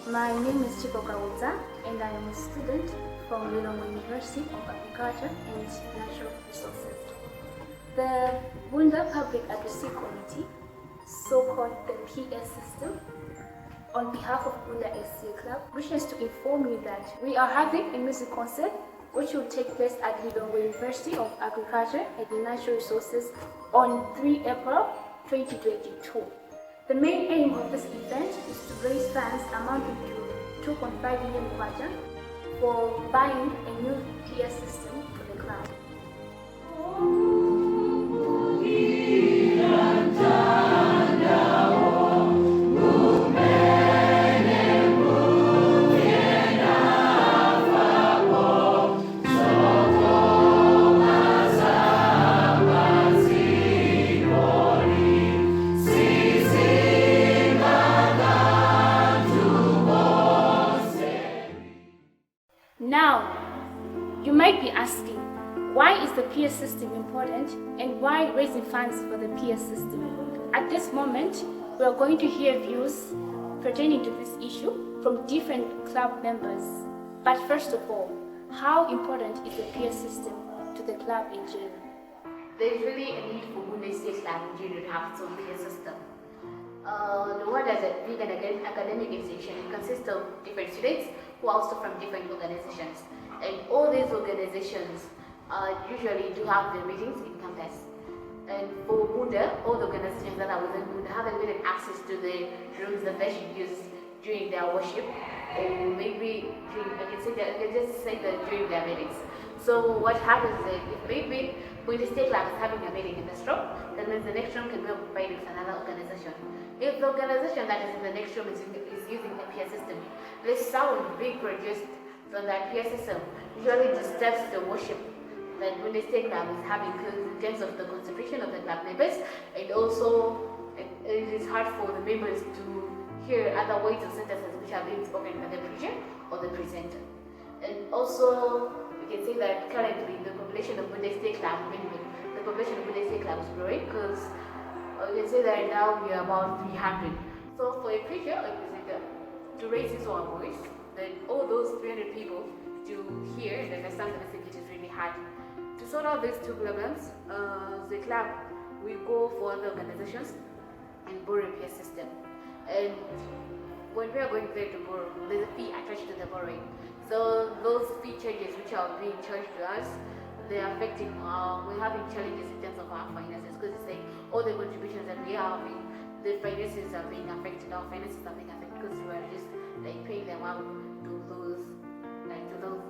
My name is Chikokawuta and I am a student from Lilongwe University of Agriculture and Natural Resources. The Bunda Public Addressee Committee, so-called the PS system, on behalf of Bunda SCA Club, wishes to inform you that we are having a music concert which will take place at Lilongwe University of Agriculture and Natural Resources on 3 April 2022. The main aim of this event is to raise funds amounting to 2.5 million kwacha for buying a new PS system for the club. Now, you might be asking, why is the PS system important and why raising funds for the PS system? At this moment, we are going to hear views pertaining to this issue from different club members. But first of all, how important is the PS system to the club in general? There's really a need for Bunda State Club in general to have its own PS system. The world as a big and academic institution, it consists of different students who are also from different organizations. And all these organizations usually do have their meetings in campus. And for Bunda, all the organizations that are within Bunda have limited access to the rooms that they should use during their worship, or maybe I can just say that during their meetings. So what happens is if maybe Bunda State Club is having a meeting in this room, that means the next room can be occupied with another organization. If the organization that is in the next room is using the PS system, the sound being produced from that PS system usually disturbs the worship that Bunda State Club is having in terms of the concentration of the club members, and also it is hard for the members to hear other words or sentences which are being spoken by the preacher or the presenter. And also, we can say that currently the population of Bunda State Club, the population of Bunda State Club is growing, because you can say that now we are about 300. So for a preacher or a presenter to raise his own voice, then all those 300 people to hear and understand the message is really hard. To sort out these two problems, the club will go for other organizations and borrow a PS system. And when we are going there to borrow, there's a fee attached to the borrowing. So those fee charges which are being charged to us, they are affecting, we're having challenges in terms of our finances, because it's like all the contributions that we are having, the finances are being affected, our finances are being affected because we are just like paying them out to those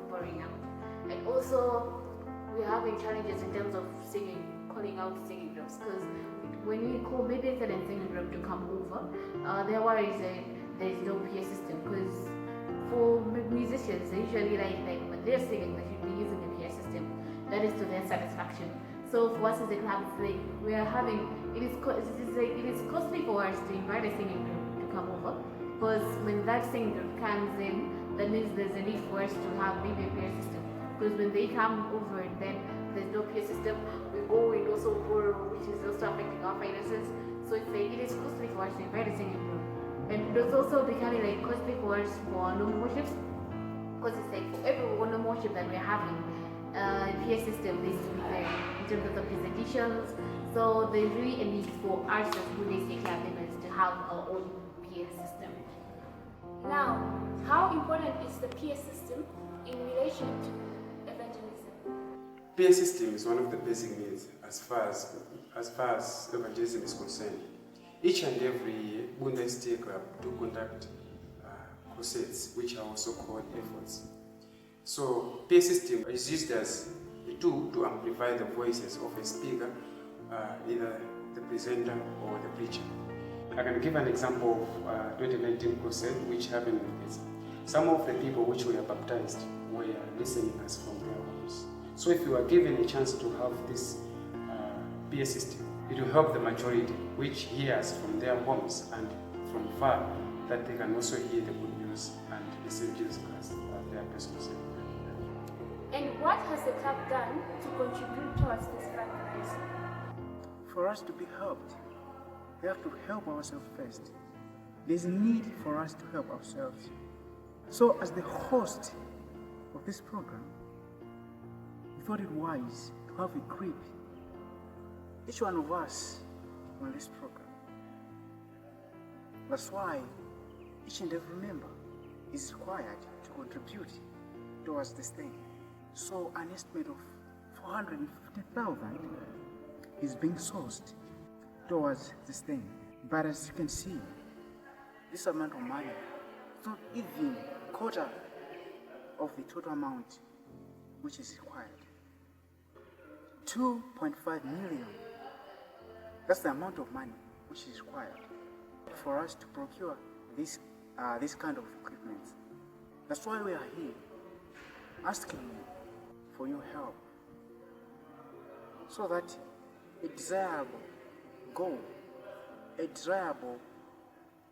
borrowing out. And also we're having challenges in terms of singing, calling out singing groups, because when we call maybe a certain singing group to come over, their worry is that there's no PS system, because for musicians, they usually like when they're singing, they should be using a PS system. That is to their satisfaction. So for us as a club, it's like we are having, it is costly for us to invite a singing group to come over, because when that singing group comes in, that means there's a need for us to have maybe a PS system. Because when they come over and then there's no PS system, we go and also borrow, which is also affecting our finances. So it's like it is costly for us to invite a singing group. And it's also becoming like costly for us for our normal worships, because it's like for every normal worship that we're having, PS system needs to be there in terms of the presentations. So there's really a need for us as Bunda State Club members to have our own PS system. Now, how important is the PS system in relation to evangelism? PS system is one of the basic needs as far as evangelism is concerned. Each and every year, Bunda State Club do conduct crusades, which are also called efforts. So, PS system is used as a tool to amplify the voices of a speaker, either the presenter or the preacher. I can give an example of 2019 crusade, which happened with this. Some of the people which were baptized were listening us from their homes. So if you are given a chance to have this PS system, it will help the majority, which hears from their homes and from far, that they can also hear the good news and receive Jesus Christ as their personal Savior. And what has the club done to contribute towards this fundraising? For us to be helped, we have to help ourselves first. There's need for us to help ourselves. So as the host of this program, we thought it wise to have a grip, each one of us, on this program. That's why each and every member is required to contribute towards this thing. So an estimate of 450,000 is being sourced towards this thing. But as you can see, this amount of money is not even a quarter of the total amount which is required. 2.5 million. That's the amount of money which is required for us to procure this kind of equipment. That's why we are here, asking you for your help, so that a desirable goal, a desirable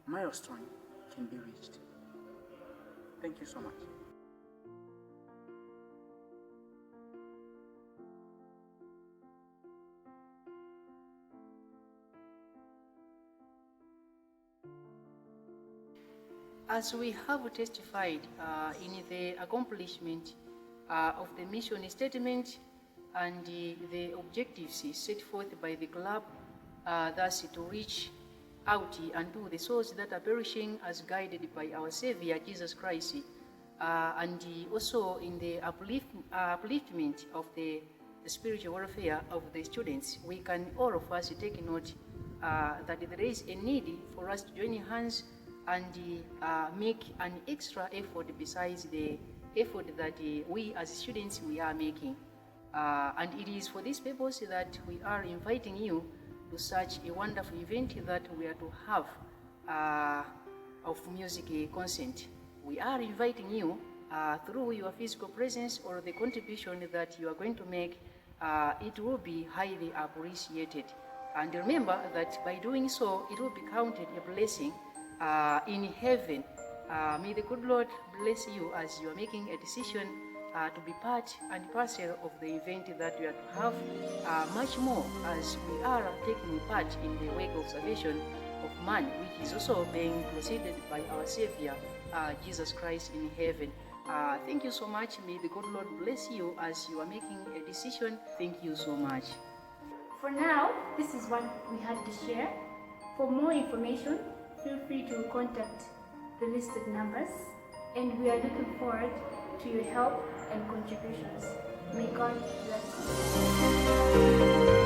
milestone can be reached. Thank you so much. As we have testified in the accomplishment of the mission statement and the objectives set forth by the club, thus to reach out unto the souls that are perishing as guided by our Savior Jesus Christ, and also in the upliftment of the spiritual welfare of the students, we can all of us take note that there is a need for us to join hands and make an extra effort besides the effort that we as students we are making. And it is for this purpose that we are inviting you to such a wonderful event that we are to have of music concert. We are inviting you through your physical presence or the contribution that you are going to make. It will be highly appreciated. And remember that by doing so, it will be counted a blessing in heaven. May the good Lord bless you as you are making a decision to be part and parcel of the event that we are to have, much more as we are taking part in the work of salvation of man, which is also being proceeded by our Savior, Jesus Christ in heaven. Thank you so much. May the good Lord bless you as you are making a decision. Thank you so much. For now, this is what we had to share. For more information, feel free to contact the listed numbers, and we are looking forward to your help and contributions. May God bless you.